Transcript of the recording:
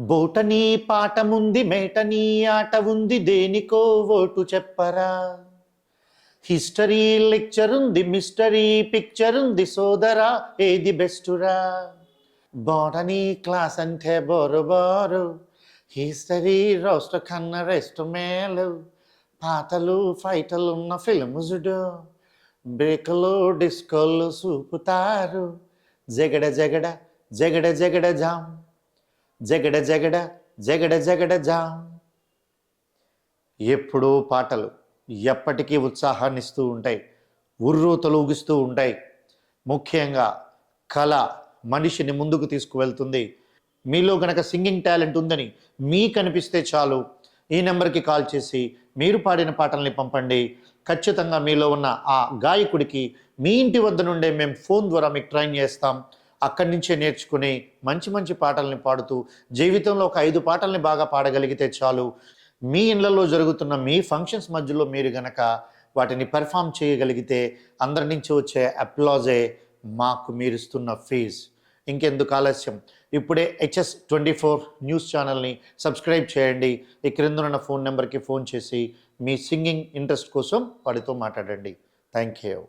Botany పాఠముంది matinee ఆట ఉంది దేనికో ఓటు చెప్పరా. హిస్టరీ లెక్చర్ ఉంది మిస్టరీ పిక్చర్ ఉంది సోదరా ఏది బెస్టురా. బోటనీ క్లాస్ అంటే బోరు బోరు, హిస్టరీ రోస్ట్ కన్న రెస్ట్ మేలు, పాటలు ఫైటలు ఉన్న ఫిల్మ్ జుడు, బ్రేకులు డిస్కోలు చూపుతారు, జగడ జగడ జగడ జగడ జామ్, జగడ జగడ జగడ జగడ జామ్. ఎప్పుడూ పాటలు ఎప్పటికీ ఉత్సాహాన్ని ఇస్తూ ఉంటాయి, ఉర్రూతలు ఊగిస్తూ ఉంటాయి. ముఖ్యంగా కళ మనిషిని ముందుకు తీసుకువెళ్తుంది. మీలో గనక సింగింగ్ టాలెంట్ ఉందని మీకు అనిపిస్తే చాలు, ఈ నెంబర్కి కాల్ చేసి మీరు పాడిన పాటల్ని పంపండి. ఖచ్చితంగా మీలో ఉన్న ఆ గాయకుడికి మీ ఇంటి వద్ద నుండే మేము ఫోన్ ద్వారా మీకు ట్రైన్ చేస్తాం. అక్కడి నుంచే నేర్చుకుని మంచి మంచి పాటల్ని పాడుతూ జీవితంలో ఒక 5 పాటల్ని బాగా పాడగలిగితే చాలు. మీ ఇళ్లలో జరుగుతున్న మీ ఫంక్షన్స్ మధ్యలో మీరు గనక వాటిని పెర్ఫామ్ చేయగలిగితే అందరి నుంచి వచ్చే అప్లాజే మాకు మీరిస్తున్న ఫీజ్. ఇంకెందుకు ఆలస్యం, ఇప్పుడే HS24 న్యూస్ ఛానల్ని సబ్స్క్రైబ్ చేయండి. ఈ క్రిందనున్న ఫోన్ నెంబర్కి ఫోన్ చేసి మీ సింగింగ్ ఇంట్రెస్ట్ కోసం వాడితో మాట్లాడండి. Thank you.